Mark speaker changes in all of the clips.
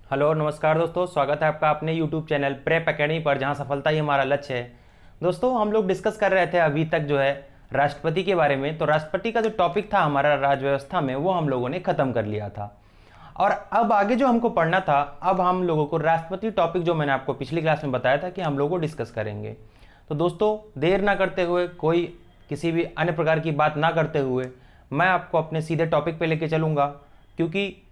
Speaker 1: Hello नमस्कार दोस्तों, स्वागत है आपका अपने यूट्यूब चैनल प्रेप एकेडमी पर, जहां सफलता ही हमारा लक्ष्य है। दोस्तों, हम लोग डिस्कस कर रहे थे अभी तक जो है राष्ट्रपति के बारे में। तो राष्ट्रपति का जो टॉपिक था हमारा राज्य व्यवस्था में, वो हम लोगों ने ख़त्म कर लिया था। और अब आगे जो हमको पढ़ना था, अब हम लोगों को राष्ट्रपति टॉपिक जो मैंने आपको पिछली क्लास में बताया था कि हम लोग को डिस्कस करेंगे। तो दोस्तों, देर ना करते हुए, कोई किसी भी अन्य प्रकार की बात ना करते हुए, मैं आपको अपने सीधे टॉपिक पे लेके चलूँगा। क्योंकि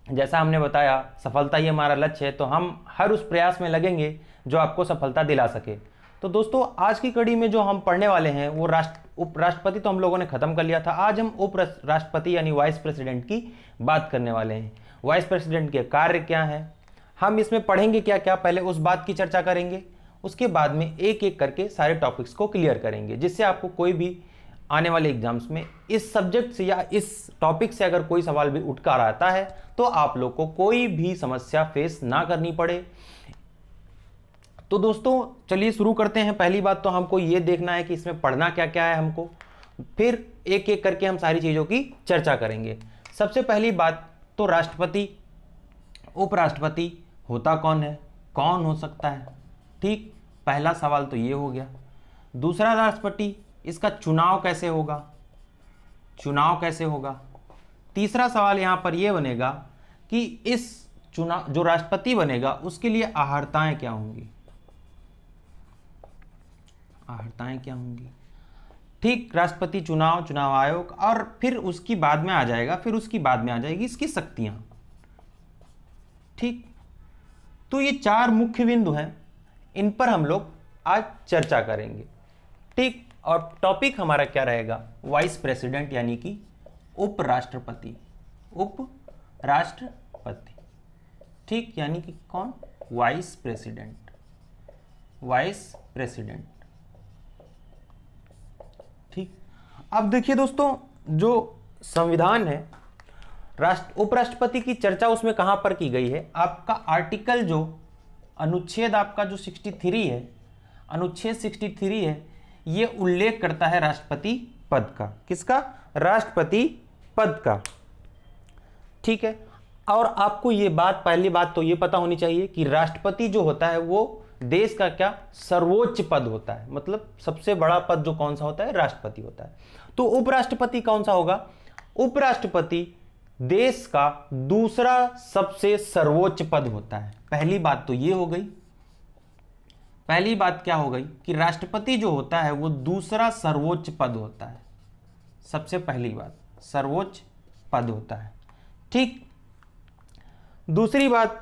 Speaker 1: जैसा हमने बताया, सफलता ही हमारा लक्ष्य है, तो हम हर उस प्रयास में लगेंगे जो आपको सफलता दिला सके। तो दोस्तों, आज की कड़ी में जो हम पढ़ने वाले हैं वो उपराष्ट्रपति तो हम लोगों ने खत्म कर लिया था। आज हम उप राष्ट्रपति यानी वाइस प्रेसिडेंट की बात करने वाले हैं। वाइस प्रेसिडेंट के कार्य क्या हैं, हम इसमें पढ़ेंगे क्या क्या, पहले उस बात की चर्चा करेंगे। उसके बाद में एक एक करके सारे टॉपिक्स को क्लियर करेंगे, जिससे आपको कोई भी आने वाले एग्जाम्स में इस सब्जेक्ट से या इस टॉपिक से अगर कोई सवाल भी उठकर आता है तो आप लोग को कोई भी समस्या फेस ना करनी पड़े। तो दोस्तों, चलिए शुरू करते हैं। पहली बात तो हमको ये देखना है कि इसमें पढ़ना क्या क्या है हमको, फिर एक एक करके हम सारी चीज़ों की चर्चा करेंगे। सबसे पहली बात तो राष्ट्रपति, उपराष्ट्रपति होता कौन है, कौन हो सकता है। ठीक, पहला सवाल तो ये हो गया। दूसरा, राष्ट्रपति, इसका चुनाव कैसे होगा, चुनाव कैसे होगा। तीसरा सवाल यहां पर यह बनेगा कि इस चुनाव जो राष्ट्रपति बनेगा उसके लिए अहर्ताएं क्या होंगी, अहर्ताएं क्या होंगी। ठीक, राष्ट्रपति चुनाव, चुनाव आयोग, और फिर उसकी बाद में आ जाएगा, फिर उसकी बाद में आ जाएगी इसकी शक्तियां। ठीक, तो ये चार मुख्य बिंदु हैं, इन पर हम लोग आज चर्चा करेंगे। ठीक, और टॉपिक हमारा क्या रहेगा, वाइस प्रेसिडेंट यानी कि उपराष्ट्रपति, उपराष्ट्रपति। ठीक, यानी कि कौन, वाइस प्रेसिडेंट, वाइस प्रेसिडेंट। ठीक, अब देखिए दोस्तों, जो संविधान है, उपराष्ट्रपति की चर्चा उसमें कहां पर की गई है, आपका आर्टिकल जो अनुच्छेद आपका जो 63 है, अनुच्छेद 63 है, ये उल्लेख करता है राष्ट्रपति पद का। किसका, राष्ट्रपति पद का। ठीक है, और आपको ये बात, पहली बात तो ये पता होनी चाहिए कि राष्ट्रपति जो होता है वो देश का क्या, सर्वोच्च पद होता है। मतलब सबसे बड़ा पद जो कौन सा होता है, राष्ट्रपति होता है। तो उपराष्ट्रपति कौन सा होगा, उपराष्ट्रपति देश का दूसरा सबसे सर्वोच्च पद होता है। पहली बात तो ये हो गई। पहली बात क्या हो गई कि राष्ट्रपति जो होता है वो दूसरा सर्वोच्च पद होता है। सबसे पहली बात, सर्वोच्च पद होता है। ठीक, दूसरी बात,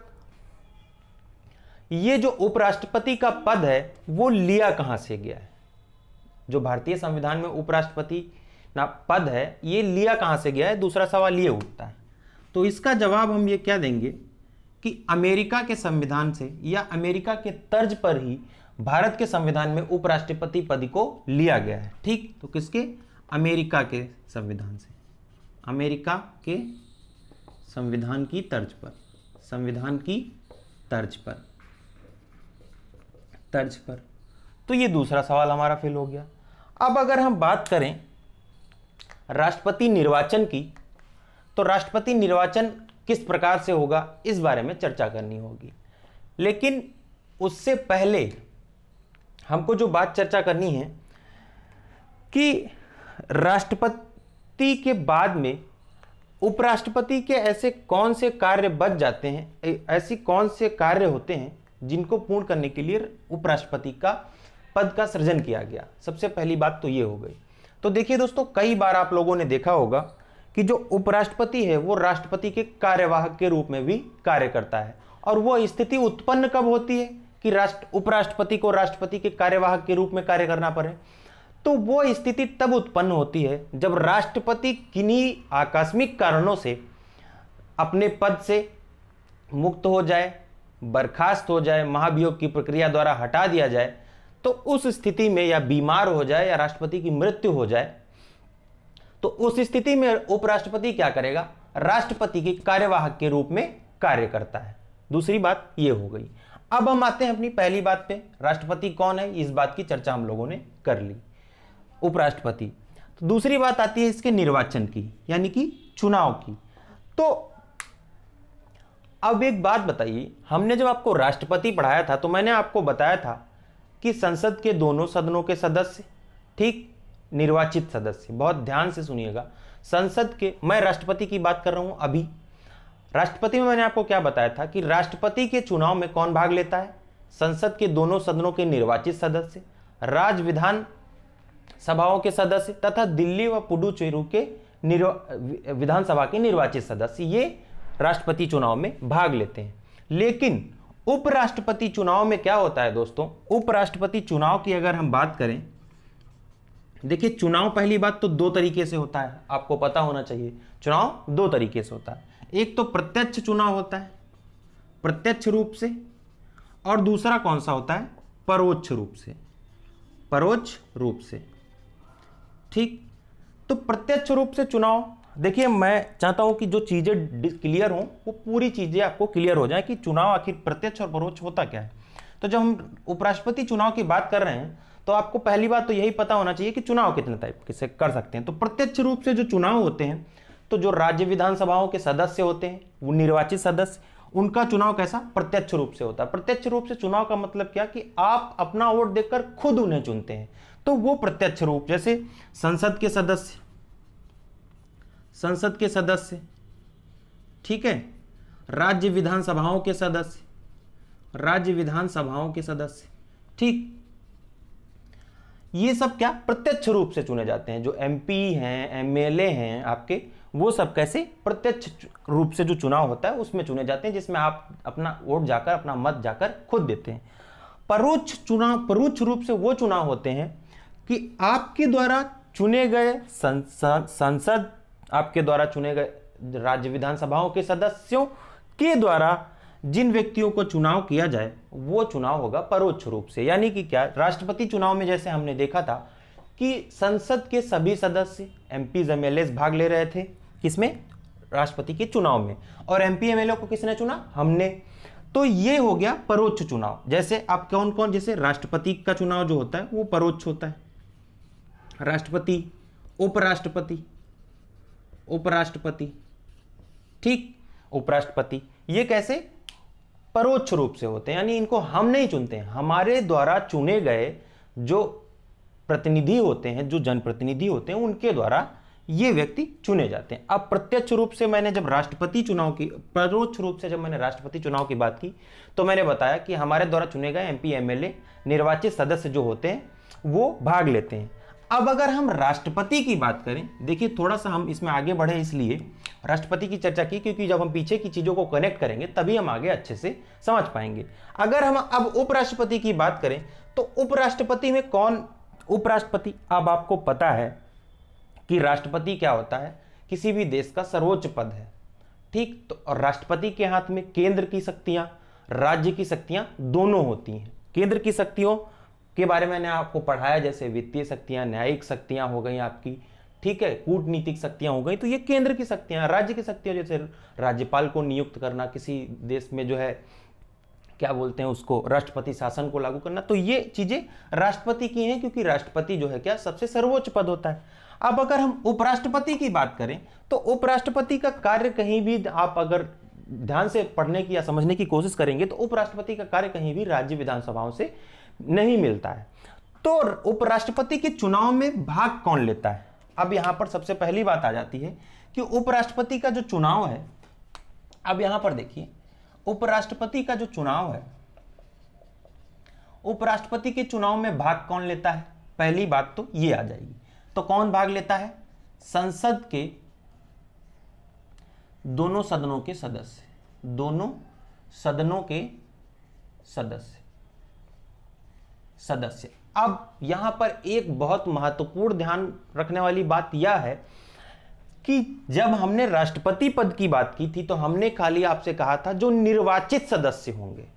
Speaker 1: ये जो उपराष्ट्रपति का पद है वो लिया कहां से गया है। जो भारतीय संविधान में उपराष्ट्रपति ना पद है, ये लिया कहां से गया है, दूसरा सवाल ये उठता है। तो इसका जवाब हम ये क्या देंगे कि अमेरिका के संविधान से या अमेरिका के तर्ज पर ही भारत के संविधान में उपराष्ट्रपति पद को लिया गया है। ठीक, तो किसके, अमेरिका के संविधान से, अमेरिका के संविधान की तर्ज पर, संविधान की तर्ज पर, तर्ज पर। तो ये दूसरा सवाल हमारा फेल हो गया। अब अगर हम बात करें राष्ट्रपति निर्वाचन की, तो राष्ट्रपति निर्वाचन किस प्रकार से होगा इस बारे में चर्चा करनी होगी। लेकिन उससे पहले हमको जो बात चर्चा करनी है कि राष्ट्रपति के बाद में उपराष्ट्रपति के ऐसे कौन से कार्य बच जाते हैं, ऐसी कौन से कार्य होते हैं जिनको पूर्ण करने के लिए उपराष्ट्रपति का पद का सृजन किया गया। सबसे पहली बात तो ये हो गई। तो देखिए दोस्तों, कई बार आप लोगों ने देखा होगा कि जो उपराष्ट्रपति है वो राष्ट्रपति के कार्यवाहक के रूप में भी कार्य करता है। और वो स्थिति उत्पन्न कब होती है कि उपराष्ट्रपति को राष्ट्रपति के कार्यवाहक के रूप में कार्य करना पड़े, तो वो स्थिति तब उत्पन्न होती है जब राष्ट्रपति किन्हीं आकस्मिक कारणों से अपने पद से मुक्त हो जाए, बर्खास्त हो जाए, महाभियोग की प्रक्रिया द्वारा हटा दिया जाए। तो उस स्थिति में या बीमार हो जाए या राष्ट्रपति की मृत्यु हो जाए, तो उस स्थिति में उपराष्ट्रपति क्या करेगा, राष्ट्रपति के कार्यवाहक के रूप में कार्य करता है। दूसरी बात ये हो गई। अब हम आते हैं अपनी पहली बात पे, राष्ट्रपति कौन है, इस बात की चर्चा हम लोगों ने कर ली, उपराष्ट्रपति। तो दूसरी बात आती है इसके निर्वाचन की, यानी कि चुनाव की। तो अब एक बात बताइए, हमने जब आपको राष्ट्रपति पढ़ाया था तो मैंने आपको बताया था कि संसद के दोनों सदनों के सदस्य, ठीक, निर्वाचित सदस्य, बहुत ध्यान से सुनिएगा, संसद के, मैं राष्ट्रपति की बात कर रहा हूं अभी। राष्ट्रपति में मैंने आपको क्या बताया था कि राष्ट्रपति के चुनाव में कौन भाग लेता है? संसद के दोनों सदनों के निर्वाचित सदस्य, राज्य विधान सभाओं के सदस्य तथा दिल्ली व पुडुचेरी के विधानसभा के निर्वाचित सदस्य, ये राष्ट्रपति चुनाव में भाग लेते हैं। लेकिन उपराष्ट्रपति चुनाव में क्या होता है दोस्तों? उपराष्ट्रपति चुनाव की अगर हम बात करें, देखिए चुनाव पहली बात तो दो तरीके से होता है, आपको पता होना चाहिए। चुनाव दो तरीके से होता है, एक तो प्रत्यक्ष चुनाव होता है प्रत्यक्ष रूप से, और दूसरा कौन सा होता है? परोक्ष रूप से, परोक्ष रूप से, ठीक। तो प्रत्यक्ष रूप से चुनाव, देखिए मैं चाहता हूं कि जो चीजें क्लियर हों वो पूरी चीजें आपको क्लियर हो जाए कि चुनाव आखिर प्रत्यक्ष और परोक्ष होता क्या है। तो जब हम उपराष्ट्रपति चुनाव की बात कर रहे हैं तो आपको पहली बात तो यही पता होना चाहिए कि चुनाव कितने टाइप से कर सकते हैं। तो प्रत्यक्ष रूप से जो चुनाव होते हैं, तो जो राज्य विधानसभाओं के सदस्य होते हैं, वो निर्वाचित सदस्य, उनका चुनाव कैसा? प्रत्यक्ष रूप से होता है। प्रत्यक्ष रूप से चुनाव का मतलब क्या कि आप अपना वोट देकर खुद उन्हें चुनते हैं, तो वो प्रत्यक्ष रूप। जैसे संसद के सदस्य, संसद के सदस्य, ठीक है, राज्य विधानसभाओं के सदस्य, राज्य विधानसभाओं के सदस्य, ठीक, ये सब क्या? प्रत्यक्ष रूप से चुने जाते हैं। जो एमपी हैं, एमएलए हैं आपके, वो सब कैसे? प्रत्यक्ष रूप से जो चुनाव होता है उसमें चुने जाते हैं, जिसमें आप अपना वोट जाकर, अपना मत जाकर खुद देते हैं। परोक्ष चुनाव, परोक्ष रूप से वो चुनाव होते हैं कि आपके द्वारा चुने गए संसद, आपके द्वारा चुने गए राज्य विधानसभाओं के सदस्यों के द्वारा जिन व्यक्तियों को चुनाव किया जाए वो चुनाव होगा परोक्ष रूप से। यानी कि क्या? राष्ट्रपति चुनाव में जैसे हमने देखा था कि संसद के सभी सदस्य, एमपीज, एमएलए भाग ले रहे थे, किसमें? राष्ट्रपति के चुनाव में। और एमपी एमएलए को किसने चुना? हमने। तो ये हो गया परोक्ष चुनाव। जैसे आप कौन कौन, जैसे राष्ट्रपति का चुनाव जो होता है वो परोक्ष होता है, राष्ट्रपति, उपराष्ट्रपति, उपराष्ट्रपति, ठीक, उपराष्ट्रपति, ये कैसे? परोक्ष रूप से होते हैं, यानी इनको हम नहीं चुनते हैं, हमारे द्वारा चुने गए जो प्रतिनिधि होते हैं, जो जनप्रतिनिधि होते हैं, उनके द्वारा ये व्यक्ति चुने जाते हैं। अब प्रत्यक्ष रूप से मैंने जब राष्ट्रपति चुनाव की, परोक्ष रूप से जब मैंने राष्ट्रपति चुनाव की बात की तो मैंने बताया कि हमारे द्वारा चुने गए एमपी, एमएलए, निर्वाचित सदस्य जो होते हैं वो भाग लेते हैं। अब अगर हम राष्ट्रपति की बात करें, देखिए थोड़ा सा हम इसमें आगे बढ़े इसलिए राष्ट्रपति की चर्चा की, क्योंकि जब हम पीछे की चीजों को कनेक्ट करेंगे तभी हम आगे अच्छे से समझ पाएंगे। अगर हम अब उपराष्ट्रपति की बात करें तो उपराष्ट्रपति में कौन? उपराष्ट्रपति, अब आपको पता है कि राष्ट्रपति क्या होता है? किसी भी देश का सर्वोच्च पद है, ठीक। तो और राष्ट्रपति के हाथ में केंद्र की शक्तियां, राज्य की शक्तियां दोनों होती हैं। केंद्र की शक्तियों के बारे में मैंने आपको पढ़ाया, जैसे वित्तीय शक्तियां, न्यायिक शक्तियां हो गई आपकी, ठीक है, कूटनीतिक शक्तियां हो गई, तो ये केंद्र की शक्तियां। राज्य की शक्तियां जैसे राज्यपाल को नियुक्त करना, किसी देश में जो है क्या बोलते हैं उसको, राष्ट्रपति शासन को लागू करना, तो ये चीजें राष्ट्रपति की हैं, क्योंकि राष्ट्रपति जो है क्या, सबसे सर्वोच्च पद होता है। अब अगर हम उपराष्ट्रपति की बात करें तो उपराष्ट्रपति का कार्य कहीं भी आप अगर ध्यान से पढ़ने की या समझने की कोशिश करेंगे तो उपराष्ट्रपति का कार्य कहीं भी राज्य विधानसभाओं से नहीं मिलता है। तो उपराष्ट्रपति के चुनाव में भाग कौन लेता है? अब यहां पर सबसे पहली बात आ जाती है कि उपराष्ट्रपति का जो चुनाव है, अब यहां पर देखिए उपराष्ट्रपति का जो चुनाव है, उपराष्ट्रपति के चुनाव में भाग कौन लेता है? पहली बात तो ये आ जाएगी। तो कौन भाग लेता है? संसद के दोनों सदनों के सदस्य, दोनों सदनों के सदस्य। अब यहां पर एक बहुत महत्वपूर्ण ध्यान रखने वाली बात यह है कि जब हमने राष्ट्रपति पद की बात की थी तो हमने खाली आपसे कहा था जो निर्वाचित सदस्य होंगे,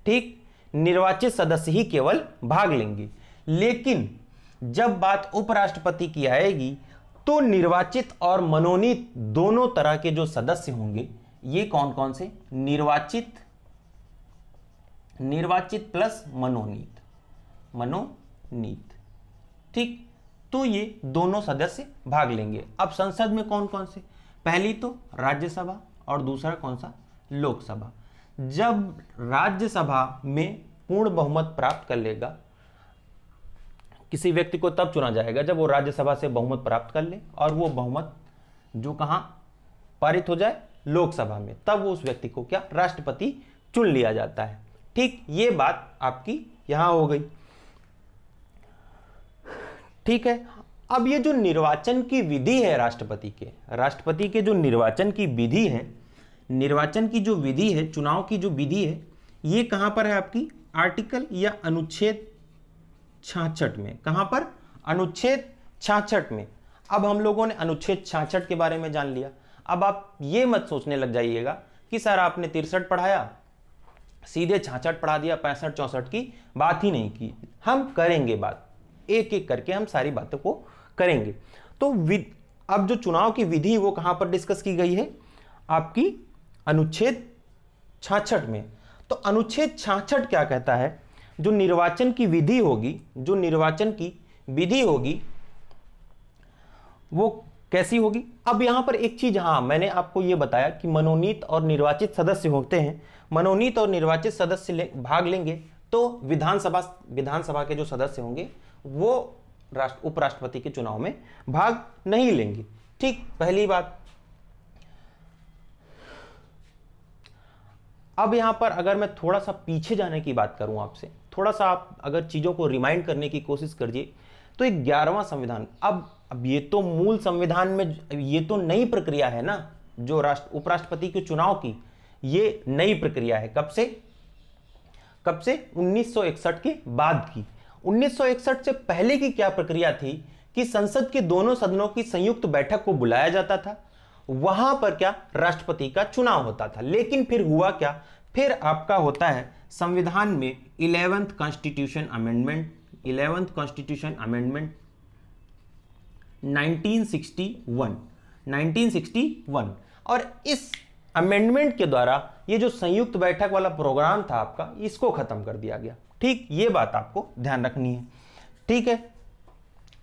Speaker 1: ठीक, निर्वाचित सदस्य ही केवल भाग लेंगे। लेकिन जब बात उपराष्ट्रपति की आएगी तो निर्वाचित और मनोनीत दोनों तरह के जो सदस्य होंगे, ये कौन कौन से? निर्वाचित प्लस मनोनीत, ठीक। तो ये दोनों सदस्य भाग लेंगे। अब संसद में कौन कौन से? पहली तो राज्यसभा और दूसरा कौन सा? लोकसभा। जब राज्यसभा में पूर्ण बहुमत प्राप्त कर लेगा, किसी व्यक्ति को तब चुना जाएगा जब वो राज्यसभा से बहुमत प्राप्त कर ले और वो बहुमत जो कहां पारित हो जाए, लोकसभा में, तब वो उस व्यक्ति को क्या, राष्ट्रपति चुन लिया जाता है। ठीक, ये बात आपकी यहां हो गई। ठीक है, अब ये जो निर्वाचन की विधि है राष्ट्रपति के जो निर्वाचन की विधि है, निर्वाचन की जो विधि है, चुनाव की जो विधि है, ये कहां पर है आपकी, आर्टिकल या अनुच्छेद 66 में। कहां पर, अनुच्छेद 66 में। अब हम लोगों ने अनुच्छेद 66 के बारे में जान लिया। अब आप ये मत सोचने लग जाइएगा कि सर आपने 63 पढ़ाया, सीधे 66 पढ़ा दिया, 65 64 की बात ही नहीं की। हम करेंगे बात, एक एक करके हम सारी बातों को करेंगे। तो अब जो चुनाव की विधि वो कहां पर डिस्कस की गई है, आपकी अनुच्छेद 66 में। तो अनुच्छेद 66 क्या कहता है, जो निर्वाचन की विधि होगी, जो निर्वाचन की विधि होगी वो कैसी होगी। अब यहां पर एक चीज, हाँ मैंने आपको यह बताया कि मनोनीत और निर्वाचित सदस्य होते हैं। मनोनीत और निर्वाचित सदस्य भाग लेंगे तो विधानसभा के जो सदस्य होंगे वो उपराष्ट्रपति के चुनाव में भाग नहीं लेंगे। ठीक, पहली बात। अब यहां पर अगर मैं थोड़ा सा पीछे जाने की बात करूं आपसे, थोड़ा सा आप अगर चीजों को रिमाइंड करने की कोशिश करिए, तो 11वां संविधान, अब ये तो मूल संविधान में ये तो नई प्रक्रिया है ना, जो उपराष्ट्रपति के चुनाव की ये नई प्रक्रिया है। कब से 1961 के बाद की। 1961 से पहले की क्या प्रक्रिया थी कि संसद के दोनों सदनों की संयुक्त बैठक को बुलाया जाता था, वहां पर क्या, राष्ट्रपति का चुनाव होता था। लेकिन फिर हुआ क्या, फिर आपका होता है संविधान में 11th कॉन्स्टिट्यूशन अमेंडमेंट 1961। और इस अमेंडमेंट के द्वारा ये जो संयुक्त बैठक वाला प्रोग्राम था आपका, इसको खत्म कर दिया गया। ठीक, ये बात आपको ध्यान रखनी है। ठीक है,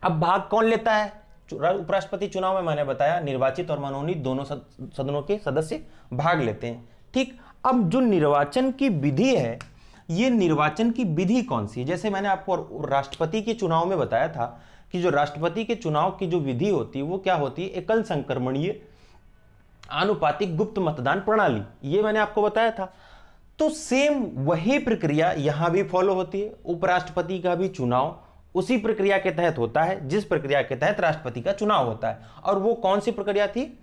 Speaker 1: अब भाग कौन लेता है उपराष्ट्रपति चुनाव में, मैंने बताया निर्वाचित और मनोनीत दोनों सदनों के सदस्य भाग लेते हैं। ठीक, अब जो निर्वाचन की विधि है, ये निर्वाचन की विधि कौन सी है, जैसे मैंने आपको राष्ट्रपति के चुनाव में बताया था कि जो राष्ट्रपति के चुनाव की जो विधि होती है वो क्या होती है, एकल संक्रमणीय आनुपातिक गुप्त मतदान प्रणाली, ये मैंने आपको बताया था। तो सेम वही प्रक्रिया यहां भी फॉलो होती है। उपराष्ट्रपति का भी चुनाव उसी प्रक्रिया के तहत होता है जिस प्रक्रिया के तहत राष्ट्रपति का चुनाव होता है। और वो कौन सी प्रक्रिया थी,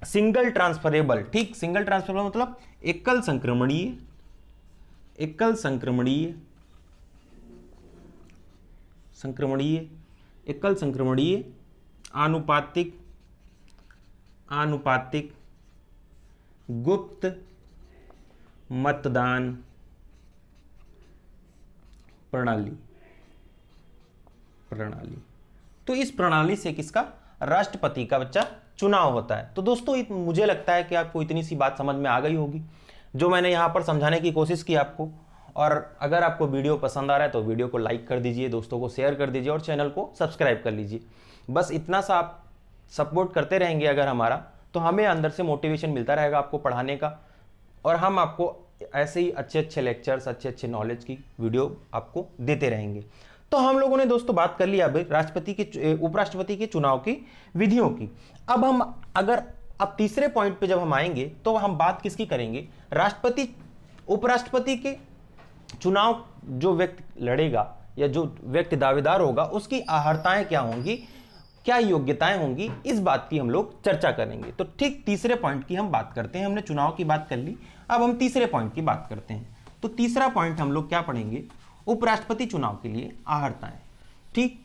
Speaker 1: सिंगल ट्रांसफरेबल। ठीक, सिंगल ट्रांसफरेबल मतलब एकल संक्रमणीय आनुपातिक गुप्त मतदान प्रणाली। तो इस प्रणाली से किसका, राष्ट्रपति का बच्चा चुनाव होता है। तो दोस्तों मुझे लगता है कि आपको इतनी सी बात समझ में आ गई होगी जो मैंने यहां पर समझाने की कोशिश की आपको। और अगर आपको वीडियो पसंद आ रहा है तो वीडियो को लाइक कर दीजिए, दोस्तों को शेयर कर दीजिए और चैनल को सब्सक्राइब कर लीजिए। बस इतना सा आप सपोर्ट करते रहेंगे अगर हमारा, तो हमें अंदर से मोटिवेशन मिलता रहेगा आपको पढ़ाने का, और हम आपको ऐसे ही अच्छे लेक्चर्स, अच्छे नॉलेज की वीडियो आपको देते रहेंगे। तो हम लोगों ने दोस्तों बात कर ली अब उपराष्ट्रपति के चुनाव की विधियों की। अब तीसरे पॉइंट पे जब हम आएंगे तो हम बात किसकी करेंगे, उपराष्ट्रपति के चुनाव जो व्यक्ति लड़ेगा या जो व्यक्ति दावेदार होगा उसकी अहर्ताएं क्या होंगी, क्या योग्यताएं होंगी, इस बात की हम लोग चर्चा करेंगे। तो ठीक तीसरे पॉइंट की हम बात करते हैं। हमने चुनाव की बात कर ली, अब हम तीसरे पॉइंट की बात करते हैं। तो तीसरा पॉइंट हम लोग क्या पढ़ेंगे, उपराष्ट्रपति चुनाव के लिए अहर्ताएं। ठीक,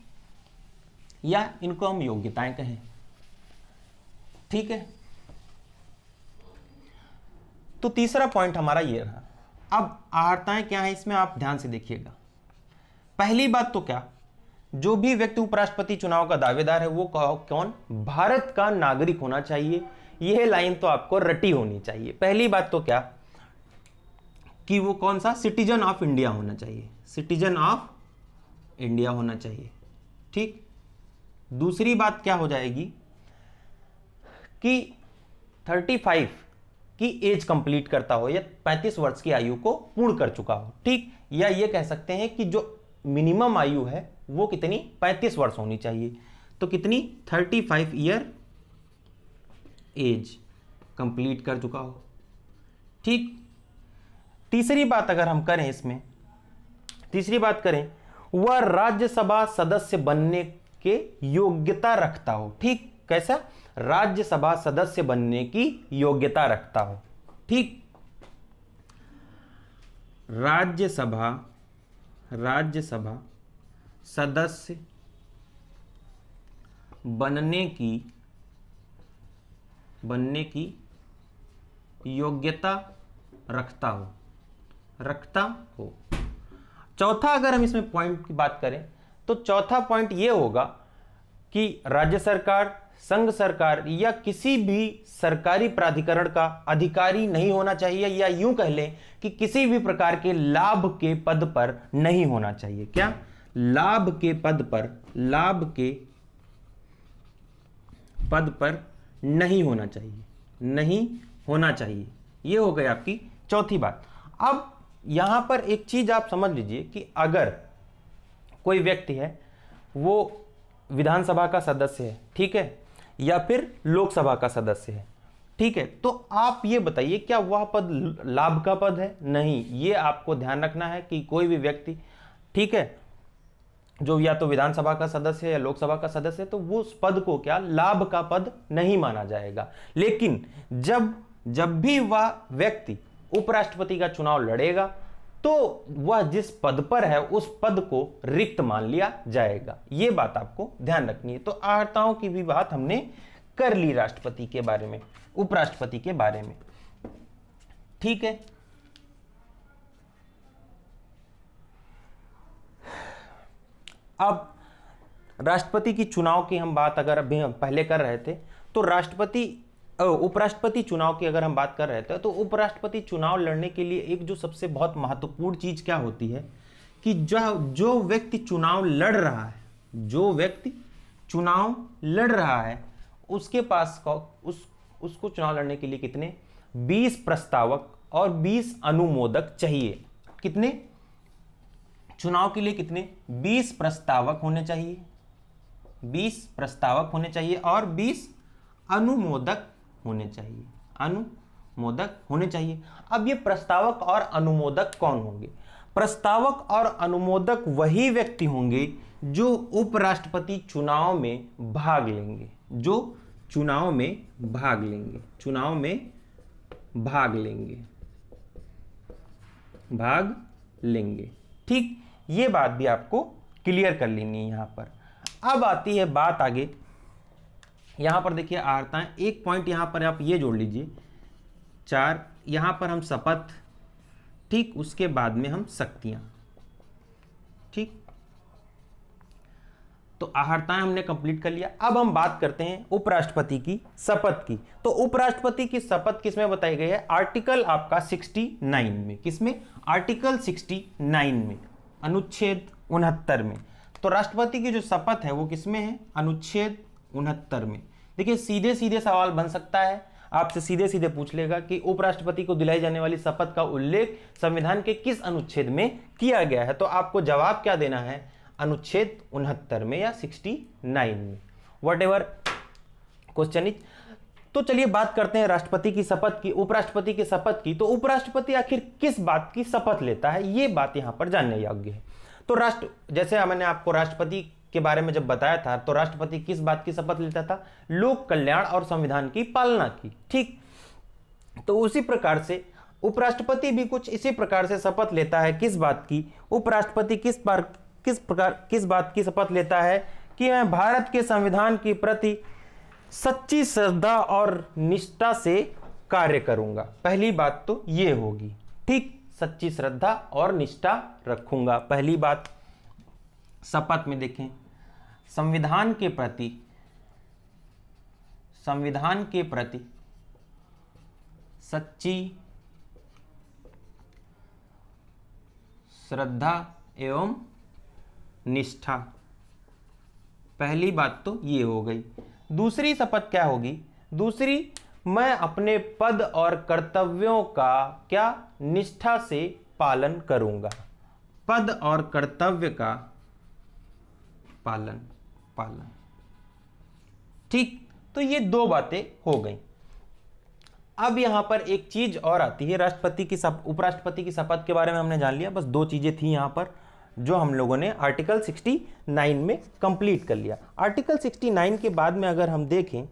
Speaker 1: या इनको हम योग्यताएं कहें। ठीक है, तो तीसरा पॉइंट हमारा ये रहा। अब अहर्ताएं क्या है इसमें आप ध्यान से देखिएगा। पहली बात तो क्या, जो भी व्यक्ति उपराष्ट्रपति चुनाव का दावेदार है वो कौन, भारत का नागरिक होना चाहिए। यह लाइन तो आपको रटी होनी चाहिए। पहली बात तो क्या कि वो कौन सा, सिटीजन ऑफ इंडिया होना चाहिए, सिटीजन ऑफ इंडिया होना चाहिए। ठीक, दूसरी बात क्या हो जाएगी कि की एज कंप्लीट करता हो या 35 वर्ष की आयु को पूर्ण कर चुका हो, ठीक। या ये कह सकते हैं कि जो मिनिमम आयु है वो कितनी 35 वर्ष होनी चाहिए, तो कितनी 35 ईयर एज कंप्लीट कर चुका हो, ठीक। तीसरी बात अगर हम करें इसमें, तीसरी बात करें, वह राज्यसभा सदस्य बनने के योग्यता रखता हो, ठीक। कैसा? राज्यसभा सदस्य बनने की योग्यता रखता हो, ठीक। राज्यसभा सदस्य बनने की योग्यता रखता हो। चौथा अगर हम इसमें पॉइंट की बात करें तो चौथा पॉइंट यह होगा कि राज्य सरकार, संघ सरकार या किसी भी सरकारी प्राधिकरण का अधिकारी नहीं होना चाहिए, या यूं कह लें कि किसी भी प्रकार के लाभ के पद पर नहीं होना चाहिए। क्या? लाभ के पद पर नहीं होना चाहिए, यह हो गई आपकी चौथी बात। अब यहां पर एक चीज आप समझ लीजिए कि अगर कोई व्यक्ति है वो विधानसभा का सदस्य है, ठीक है, या फिर लोकसभा का सदस्य है, ठीक है, तो आप ये बताइए क्या वह पद लाभ का पद है? नहीं। ये आपको ध्यान रखना है कि कोई भी व्यक्ति, ठीक है, जो या तो विधानसभा का सदस्य है या लोकसभा का सदस्य है, तो वो उस पद को क्या लाभ का पद नहीं माना जाएगा। लेकिन जब भी वह व्यक्ति उपराष्ट्रपति का चुनाव लड़ेगा तो वह जिस पद पर है उस पद को रिक्त मान लिया जाएगा। यह बात आपको ध्यान रखनी है। तो अर्हताओं की भी बात हमने कर ली राष्ट्रपति के बारे में, उपराष्ट्रपति के बारे में, ठीक है। अब राष्ट्रपति की चुनाव की हम बात अगर अभी हम पहले कर रहे थे, तो उपराष्ट्रपति चुनाव की अगर हम बात कर रहे थे, तो उपराष्ट्रपति चुनाव लड़ने के लिए एक जो सबसे बहुत महत्वपूर्ण चीज क्या होती है कि जो व्यक्ति चुनाव लड़ रहा है उसके पास उसको चुनाव लड़ने के लिए कितने 20 प्रस्तावक और 20 अनुमोदक चाहिए। कितने? चुनाव के लिए कितने 20 प्रस्तावक होने चाहिए, 20 प्रस्तावक होने चाहिए और 20 अनुमोदक होने चाहिए। अब ये प्रस्तावक और अनुमोदक कौन होंगे? प्रस्तावक और अनुमोदक वही व्यक्ति होंगे जो उपराष्ट्रपति चुनाव में भाग लेंगे, ठीक। ये बात भी आपको क्लियर कर लेनी है यहां पर। अब आती है बात आगे, यहां पर देखिए अर्हताएं, एक पॉइंट यहां पर आप ये जोड़ लीजिए 4, यहां पर हम शपथ, ठीक, उसके बाद में हम शक्तियां, ठीक। तो अर्हताएं हमने कंप्लीट कर लिया। अब हम बात करते हैं उपराष्ट्रपति की शपथ की। तो उपराष्ट्रपति की शपथ किसमें बताई गई है? आर्टिकल आपका 69 में। किसमें? आर्टिकल 69 में, अनुच्छेद 69 में। तो राष्ट्रपति की जो शपथ है वो किसमें है? अनुच्छेद 69 में। देखिए सीधे सीधे सवाल बन सकता है, आपसे सीधे सीधे पूछ लेगा कि उपराष्ट्रपति को दिलाई जाने वाली शपथ का उल्लेख संविधान के किस अनुच्छेद में किया गया है? तो आपको जवाब क्या देना है? अनुच्छेद 69 में या 69 में, वट एवर क्वेश्चन इज। तो चलिए बात करते हैं राष्ट्रपति की शपथ की, उपराष्ट्रपति की शपथ की। तो उपराष्ट्रपति आखिर किस बात की शपथ लेता है, ये बात यहां पर जानने योग्य है। तो जैसे मैंने आपको राष्ट्रपति के बारे में जब बताया था, तो राष्ट्रपति किस बात की शपथ लेता था? लोक कल्याण और संविधान की पालना की, ठीक। तो उसी प्रकार से उपराष्ट्रपति भी कुछ इसी प्रकार से शपथ लेता है। किस बात की? उपराष्ट्रपति किस बात की शपथ लेता है कि मैं भारत के संविधान के प्रति सच्ची श्रद्धा और निष्ठा से कार्य करूंगा। पहली बात तो ये होगी, ठीक, सच्ची श्रद्धा और निष्ठा रखूंगा। पहली बात शपथ में देखें, संविधान के प्रति सच्ची श्रद्धा एवं निष्ठा, पहली बात तो ये हो गई। दूसरी शपथ क्या होगी? दूसरी, मैं अपने पद और कर्तव्यों का क्या निष्ठा से पालन करूंगा। पद और कर्तव्य का पालन। ठीक, तो ये दो बातें हो गई। अब यहां पर एक चीज और आती है, राष्ट्रपति की उपराष्ट्रपति की शपथ के बारे में हमने जान लिया। बस दो चीजें थी यहां पर जो हम लोगों ने आर्टिकल 69 में कंप्लीट कर लिया। आर्टिकल 69 के बाद में अगर हम देखें,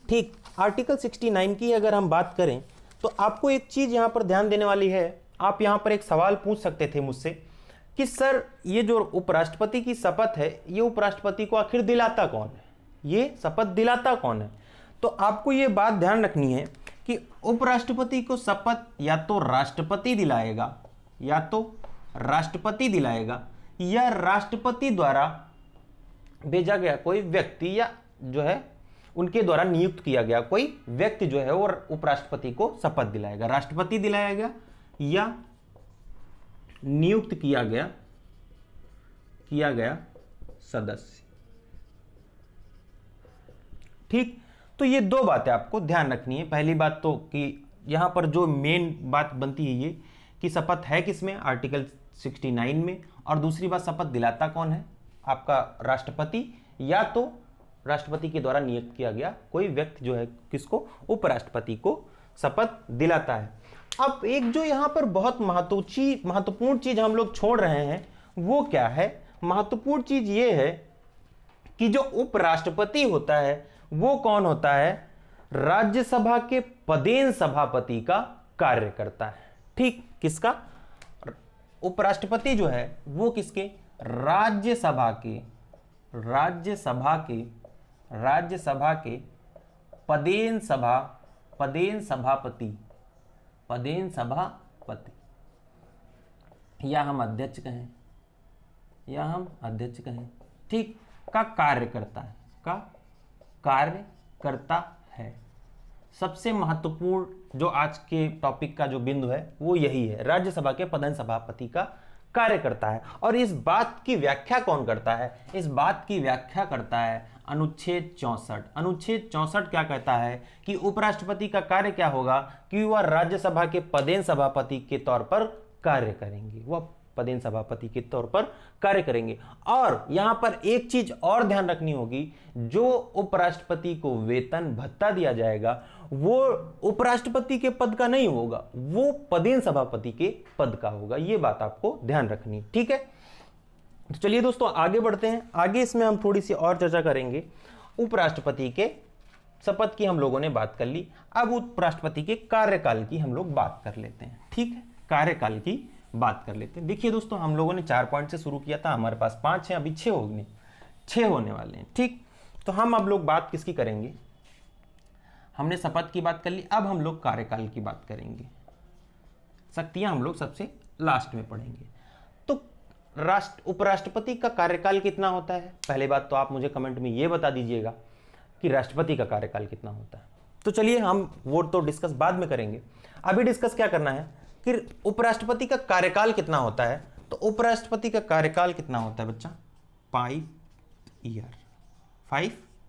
Speaker 1: ठीक, आर्टिकल 69 की अगर हम बात करें तो आपको एक चीज यहां पर ध्यान देने वाली है। आप यहां पर एक सवाल पूछ सकते थे मुझसे कि सर ये जो उपराष्ट्रपति की शपथ है, ये उपराष्ट्रपति को आखिर दिलाता कौन है, ये शपथ दिलाता कौन है। तो आपको ये बात ध्यान रखनी है कि उपराष्ट्रपति को शपथ या तो राष्ट्रपति दिलाएगा, या तो राष्ट्रपति दिलाएगा, या राष्ट्रपति द्वारा भेजा गया कोई व्यक्ति, या जो है उनके द्वारा नियुक्त किया गया कोई व्यक्ति जो है वो उपराष्ट्रपति को शपथ दिलाएगा। राष्ट्रपति दिलाएगा या नियुक्त किया गया सदस्य। ठीक, तो ये दो बातें आपको ध्यान रखनी है। पहली बात तो कि यहां पर जो मेन बात बनती है ये कि शपथ है किसमें, आर्टिकल 69 में, और दूसरी बात शपथ दिलाता कौन है, आपका राष्ट्रपति, या तो राष्ट्रपति के द्वारा नियुक्त किया गया कोई व्यक्ति जो है किसको, उपराष्ट्रपति को शपथ दिलाता है। अब एक जो यहां पर बहुत महत्वपूर्ण चीज हम लोग छोड़ रहे हैं वो क्या है, महत्वपूर्ण चीज ये है कि जो उपराष्ट्रपति होता है वो कौन होता है, राज्यसभा के पदेन सभापति का कार्य करता है। ठीक, किसका, उपराष्ट्रपति जो है वो किसके, राज्यसभा के पदेन सभापति, या हम अध्यक्ष कहें, ठीक, का कार्य करता है। सबसे महत्वपूर्ण जो आज के टॉपिक का जो बिंदु है वो यही है, राज्यसभा के पदेन सभापति का कार्य करता है। और इस बात की व्याख्या कौन करता है, इस बात की व्याख्या करता है अनुच्छेद 64। अनुच्छेद 64 क्या कहता है कि उपराष्ट्रपति का कार्य क्या होगा कि वह राज्यसभा के पदेन सभापति के तौर पर कार्य करेंगे, वह पदेन सभापति के तौर पर कार्य करेंगे। और यहां पर एक चीज और ध्यान रखनी होगी, जो उपराष्ट्रपति को वेतन भत्ता दिया जाएगा वो उपराष्ट्रपति के पद का नहीं होगा, वो पदेन सभापति के पद का होगा। ये बात आपको ध्यान रखनी, ठीक है। तो चलिए दोस्तों आगे बढ़ते हैं। आगे इसमें हम थोड़ी सी और चर्चा करेंगे। उपराष्ट्रपति के शपथ की हम लोगों ने बात कर ली, अब उपराष्ट्रपति के कार्यकाल की हम लोग बात कर लेते हैं। ठीक है, कार्यकाल की बात कर लेते हैं। देखिए दोस्तों, हम लोगों ने 4 पॉइंट से शुरू किया था, हमारे पास 5 हैं, अभी 6 होने वाले हैं। ठीक, तो हम अब लोग बात किसकी करेंगे, हमने शपथ की बात कर ली, अब हम लोग कार्यकाल की बात करेंगे। शक्तियां हम लोग सबसे लास्ट में पढ़ेंगे। तो उपराष्ट्रपति का कार्यकाल कितना होता है, पहले बात तो आप मुझे कमेंट में ये बता दीजिएगा कि राष्ट्रपति का कार्यकाल कितना होता है। तो चलिए हम वो तो डिस्कस बाद में करेंगे, अभी डिस्कस क्या करना है कि उपराष्ट्रपति का कार्यकाल कितना होता है। तो उपराष्ट्रपति का कार्यकाल कितना होता है बच्चा, 5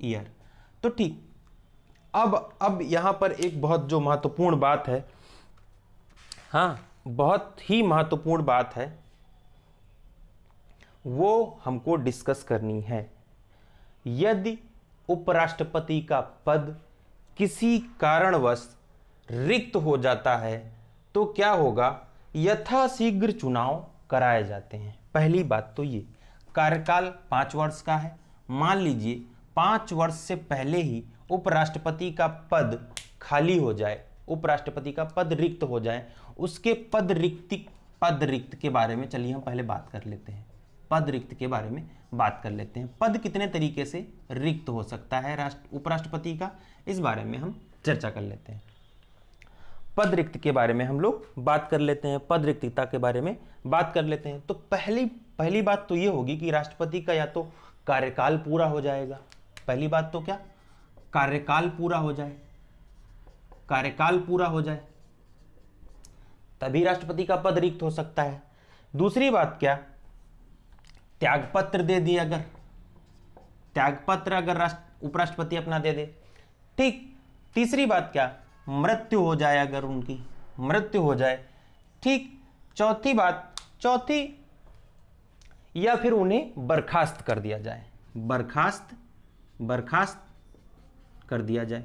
Speaker 1: ईयर। तो ठीक, अब यहां पर एक बहुत जो महत्वपूर्ण बात है, हाँ बहुत ही महत्वपूर्ण बात है, वो हमको डिस्कस करनी है। यदि उपराष्ट्रपति का पद किसी कारणवश रिक्त हो जाता है तो क्या होगा, यथाशीघ्र चुनाव कराए जाते हैं। पहली बात तो ये, कार्यकाल 5 वर्ष का है। मान लीजिए 5 वर्ष से पहले ही उपराष्ट्रपति का पद खाली हो जाए, उपराष्ट्रपति का पद रिक्त हो जाए, उसके पद रिक्त के बारे में चलिए हम पहले बात कर लेते हैं। पद रिक्त के बारे में बात कर लेते हैं। पद कितने तरीके से रिक्त हो सकता है उपराष्ट्रपति का, इस बारे में हम चर्चा कर लेते हैं। पद रिक्त के बारे में हम लोग बात कर लेते हैं, पद रिक्तता के बारे में बात कर लेते हैं। तो पहली बात तो ये होगी कि राष्ट्रपति का या तो कार्यकाल पूरा हो जाएगा। पहली बात तो क्या, कार्यकाल पूरा हो जाए तभी राष्ट्रपति का पद रिक्त हो सकता है। दूसरी बात क्या, त्यागपत्र दे दिए, अगर उपराष्ट्रपति अपना दे दे, ठीक, तीसरी बात क्या, मृत्यु हो जाए, अगर उनकी मृत्यु हो जाए। ठीक। चौथी बात, चौथी, या फिर उन्हें बर्खास्त कर दिया जाए, बर्खास्त कर दिया जाए।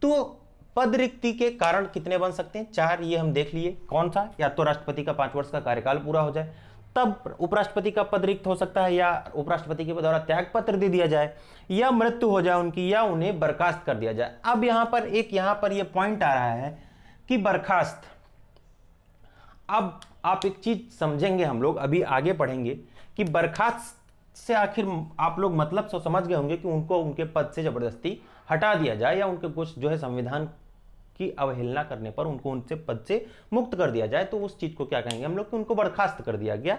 Speaker 1: तो पद रिक्ति के कारण कितने बन सकते हैं? 4। ये हम देख लिए। कौन सा? या तो राष्ट्रपति का 5 वर्ष का कार्यकाल पूरा हो जाए, तब उपराष्ट्रपति का पद रिक्त हो सकता है, या उपराष्ट्रपति के द्वारा त्याग पत्र दे दिया जाए, या मृत्यु हो जाए उनकी, या उन्हें बर्खास्त कर दिया जाए। अब यहां पर ये पॉइंट आ रहा है कि बर्खास्त। अब आप एक चीज समझेंगे, हम लोग अभी आगे पढ़ेंगे कि बर्खास्त से आखिर आप लोग मतलब समझ गए होंगे कि उनको उनके पद से जबरदस्ती हटा दिया जाए, या उनके कुछ जो है संविधान की अवहेलना करने पर उनको उनसे पद से मुक्त कर दिया जाए, तो उस चीज को क्या कहेंगे हम लोग कि उनको बर्खास्त कर दिया गया।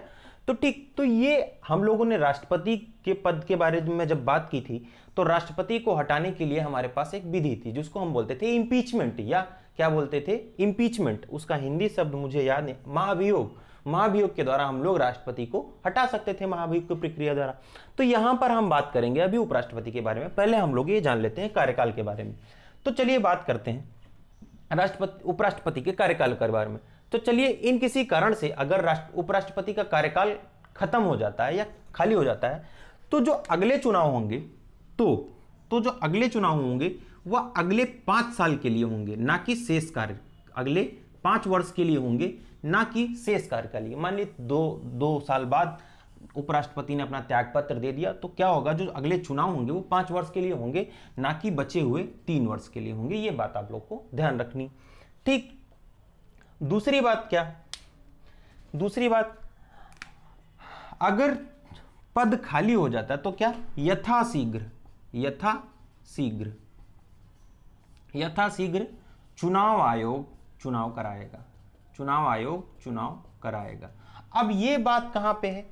Speaker 1: तो ठीक, तो ये हम लोगों ने राष्ट्रपति के पद के बारे में जब बात की थी, तो राष्ट्रपति को हटाने के लिए हमारे पास एक विधि थी जिसको हम बोलते थे इम्पीचमेंट, या क्या बोलते थे? इम्पीचमेंट। उसका हिंदी शब्द मुझे याद नहीं, महाभियोग। महाभियोग के द्वारा हम लोग राष्ट्रपति को हटा सकते थे, महाभियोग की प्रक्रिया द्वारा। तो यहां पर हम बात करेंगे अभी उपराष्ट्रपति के बारे में। पहले हम लोग ये जान लेते हैं कार्यकाल के बारे में। तो चलिए बात करते हैं उपराष्ट्रपति के कार्यकाल के बारे में। तो चलिए, इन किसी कारण से अगर उपराष्ट्रपति का कार्यकाल खत्म हो जाता है या खाली हो जाता है, तो जो अगले चुनाव होंगे, तो जो अगले चुनाव होंगे वह अगले 5 साल के लिए होंगे, ना कि शेष कार्य। अगले 5 वर्ष के लिए होंगे, ना कि शेष कार्य के लिए। मान लीजिए 2 साल बाद उपराष्ट्रपति ने अपना त्याग पत्र दे दिया, तो क्या होगा, जो अगले चुनाव होंगे वो 5 वर्ष के लिए होंगे, ना कि बचे हुए 3 वर्ष के लिए होंगे। ये बात आप लोग को ध्यान रखनी। ठीक। दूसरी बात क्या? दूसरी बात, अगर पद खाली हो जाता है तो क्या, यथाशीघ्र चुनाव आयोग चुनाव कराएगा। अब ये बात कहां पे है?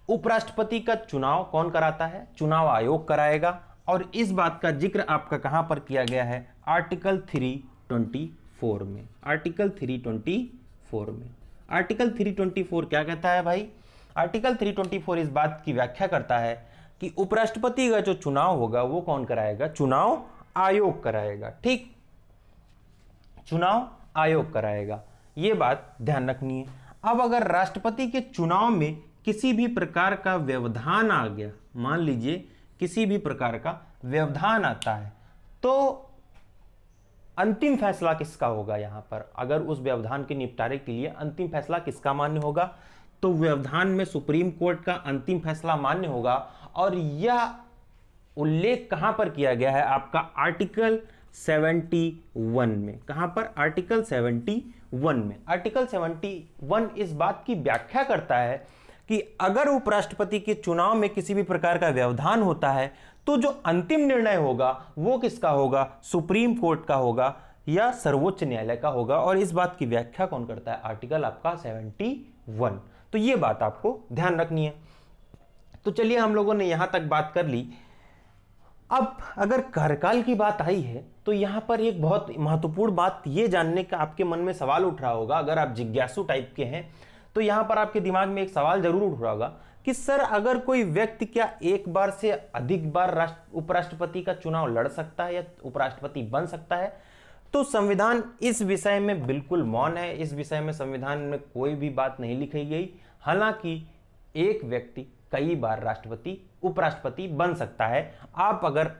Speaker 1: उपराष्ट्रपति का चुनाव कौन कराता है? चुनाव आयोग कराएगा। और इस बात का जिक्र आपका कहां पर किया गया है? आर्टिकल 324 में। आर्टिकल 324 क्या कहता है भाई? आर्टिकल 324 इस बात की व्याख्या करता है कि उपराष्ट्रपति का जो चुनाव होगा वो कौन कराएगा? चुनाव आयोग कराएगा। ठीक, चुनाव आयोग कराएगा। ये बात ध्यान रखनी है। अब अगर राष्ट्रपति के चुनाव में किसी भी प्रकार का व्यवधान आ गया, मान लीजिए किसी भी प्रकार का व्यवधान आता है, तो अंतिम फैसला किसका होगा? यहां पर अगर उस व्यवधान के निपटारे के लिए अंतिम फैसला किसका मान्य होगा? तो व्यवधान में सुप्रीम कोर्ट का अंतिम फैसला मान्य होगा। और यह उल्लेख कहां पर किया गया है? आपका आर्टिकल 71 में। कहां पर? आर्टिकल 71 में। आर्टिकल 71 इस बात की व्याख्या करता है कि अगर उपराष्ट्रपति के चुनाव में किसी भी प्रकार का व्यवधान होता है, तो जो अंतिम निर्णय होगा वो किसका होगा? सुप्रीम कोर्ट का होगा या सर्वोच्च न्यायालय का होगा। और इस बात की व्याख्या कौन करता है? आर्टिकल आपका 71। तो ये बात आपको ध्यान रखनी है। तो चलिए, हम लोगों ने यहां तक बात कर ली। अब अगर कार्यकाल की बात आई है, तो यहां पर एक बहुत महत्वपूर्ण बात ये जानने का आपके मन में सवाल उठ रहा होगा। अगर आप जिज्ञासु टाइप के हैं तो यहां पर आपके दिमाग में एक सवाल जरूर उठ रहा होगा कि सर, अगर कोई व्यक्ति क्या एक बार से अधिक बार उपराष्ट्रपति का चुनाव लड़ सकता है या उपराष्ट्रपति बन सकता है? तो संविधान इस विषय में बिल्कुल मौन है। इस विषय में संविधान में कोई भी बात नहीं लिखी गई। हालांकि एक व्यक्ति कई बार उपराष्ट्रपति बन सकता है। आप अगर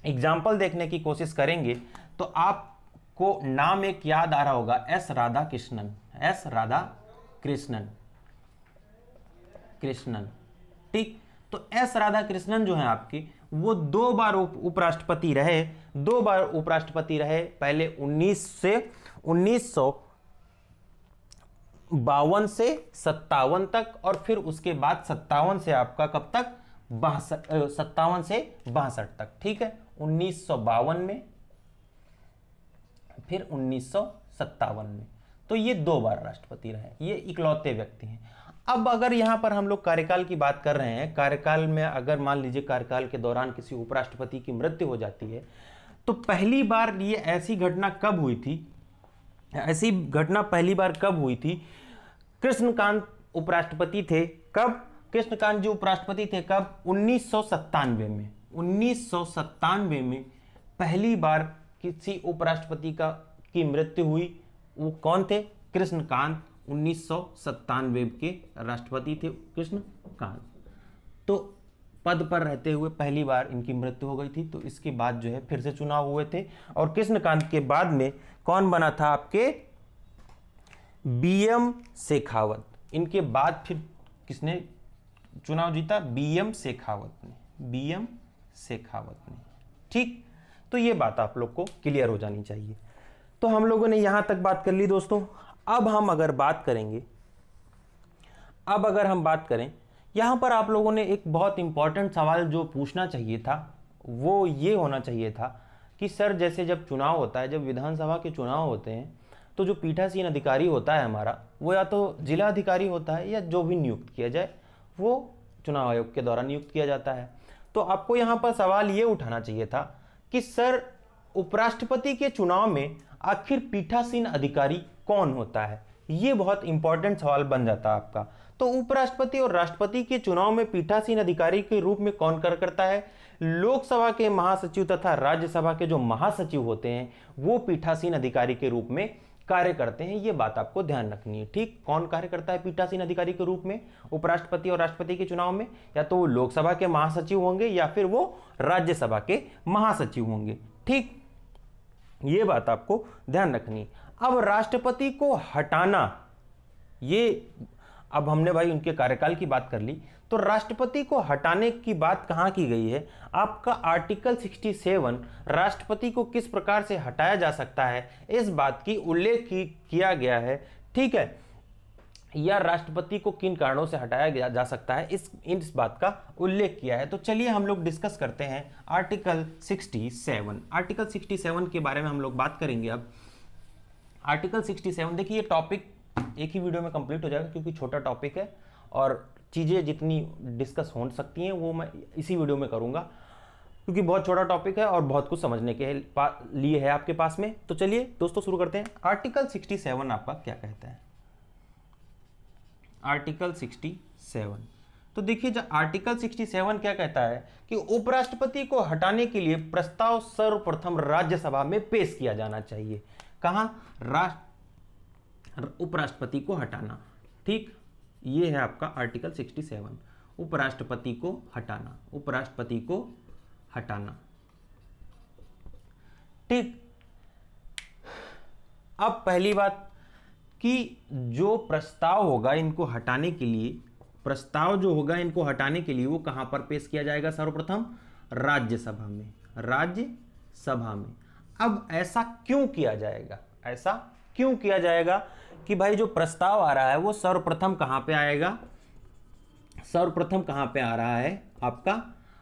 Speaker 1: एग्जाम्पल देखने की कोशिश करेंगे तो आपको नाम एक याद आ रहा होगा, एस राधाकृष्णन। ठीक, तो एस राधाकृष्णन जो है आपकी, वो 2 बार उपराष्ट्रपति रहे। 2 बार उपराष्ट्रपति रहे, पहले 1952 से 57 तक, और फिर उसके बाद 57 से आपका कब तक? 57 से 62 तक। ठीक है, 1952 में, फिर 1957 में। तो ये 2 बार राष्ट्रपति रहे, ये इकलौते व्यक्ति हैं। अब अगर यहां पर हम लोग कार्यकाल की बात कर रहे हैं, कार्यकाल में अगर मान लीजिए कार्यकाल के दौरान किसी उपराष्ट्रपति की मृत्यु हो जाती है, तो पहली बार ये ऐसी घटना कब हुई थी? ऐसी घटना पहली बार कब हुई थी? कृष्णकांत उपराष्ट्रपति थे। कब? कृष्णकांत जी उपराष्ट्रपति थे कब? 1997 में। 1997 में पहली बार किसी उपराष्ट्रपति की मृत्यु हुई, वो कौन थे? कृष्णकांत, 1997 के राष्ट्रपति थे कृष्णकांत। तो पद पर रहते हुए पहली बार इनकी मृत्यु हो गई थी, तो इसके बाद जो है फिर से चुनाव हुए थे। और कृष्णकांत के बाद में कौन बना था आपके? बीएम शेखावत। इनके बाद फिर किसने चुनाव जीता? बीएम शेखावत ने, बीएम शेखावत ने। ठीक, तो ये बात आप लोग को क्लियर हो जानी चाहिए। तो हम लोगों ने यहां तक बात कर ली दोस्तों। अब हम अगर बात करेंगे, अब अगर हम बात करें, यहां पर आप लोगों ने एक बहुत इंपॉर्टेंट सवाल जो पूछना चाहिए था वो ये होना चाहिए था कि सर जैसे जब चुनाव होता है, जब विधानसभा के चुनाव होते हैं, तो जो पीठासीन अधिकारी होता है हमारा, वो या तो जिला अधिकारी होता है या जो भी नियुक्त किया जाए वो चुनाव आयोग के द्वारा नियुक्त किया जाता है। तो आपको यहाँ पर सवाल ये उठाना चाहिए था कि सर उपराष्ट्रपति के चुनाव में आखिर पीठासीन अधिकारी कौन होता है? ये बहुत इंपॉर्टेंट सवाल बन जाता है आपका। तो उपराष्ट्रपति और राष्ट्रपति के चुनाव में पीठासीन अधिकारी के रूप में कौन कार्य करता है? लोकसभा के महासचिव तथा राज्यसभा के जो महासचिव होते हैं वो पीठासीन अधिकारी के रूप में कार्य करते हैं। ये बात आपको ध्यान रखनी है। ठीक, कौन कार्य करता है पीठासीन अधिकारी के रूप में उपराष्ट्रपति और राष्ट्रपति के चुनाव में? या तो वो लोकसभा के महासचिव होंगे या फिर वो राज्यसभा के महासचिव होंगे। ठीक, ये बात आपको ध्यान रखनी। अब राष्ट्रपति को हटाना, ये अब हमने भाई उनके कार्यकाल की बात कर ली, तो राष्ट्रपति को हटाने की बात कहां की गई है? आपका आर्टिकल 67 राष्ट्रपति को किस प्रकार से हटाया जा सकता है इस बात की उल्लेख किया गया है। ठीक है, या राष्ट्रपति को किन कारणों से हटाया जा सकता है इस बात का उल्लेख किया है। तो चलिए हम लोग डिस्कस करते हैं आर्टिकल 67। आर्टिकल 67 के बारे में हम लोग बात करेंगे। अब आर्टिकल 67, देखिए ये टॉपिक एक ही वीडियो में कंप्लीट हो जाएगा क्योंकि छोटा टॉपिक है और चीज़ें जितनी डिस्कस हो सकती हैं वो मैं इसी वीडियो में करूंगा क्योंकि बहुत छोटा टॉपिक है और बहुत कुछ समझने के लिए है आपके पास में। तो चलिए दोस्तों शुरू करते हैं। आर्टिकल 67 आपका क्या कहता है? आर्टिकल 67, तो देखिए जो आर्टिकल 67 क्या कहता है कि उपराष्ट्रपति को हटाने के लिए प्रस्ताव सर्वप्रथम राज्यसभा में पेश किया जाना चाहिए। कहां? उपराष्ट्रपति को हटाना। ठीक, ये है आपका आर्टिकल 67, उपराष्ट्रपति को हटाना, उपराष्ट्रपति को हटाना। ठीक, अब पहली बात कि जो प्रस्ताव होगा इनको हटाने के लिए, प्रस्ताव जो होगा इनको हटाने के लिए वो कहां पर पेश किया जाएगा? सर्वप्रथम राज्यसभा में, राज्यसभा में। अब ऐसा क्यों किया जाएगा? ऐसा क्यों किया जाएगा कि भाई जो प्रस्ताव आ रहा है वो सर्वप्रथम कहां पे आएगा? सर्वप्रथम कहां पे आ रहा है? आपका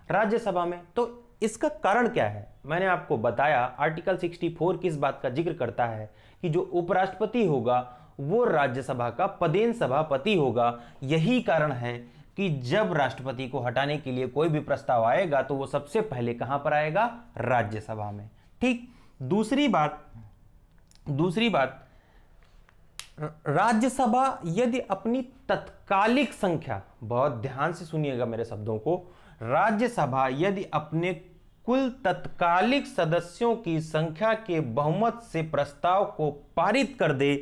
Speaker 1: राज्यसभा में। तो इसका कारण क्या है? मैंने आपको बताया आर्टिकल 64 किस बात का जिक्र करता है कि जो उपराष्ट्रपति होगा वो राज्यसभा का पदेन सभापति होगा। यही कारण है कि जब राष्ट्रपति को हटाने के लिए कोई भी प्रस्ताव आएगा तो वो सबसे पहले कहां पर आएगा? राज्यसभा में। ठीक, दूसरी बात, राज्यसभा यदि अपनी तत्कालिक संख्या, बहुत ध्यान से सुनिएगा मेरे शब्दों को, राज्यसभा यदि अपने कुल तत्कालिक सदस्यों की संख्या के बहुमत से प्रस्ताव को पारित कर दे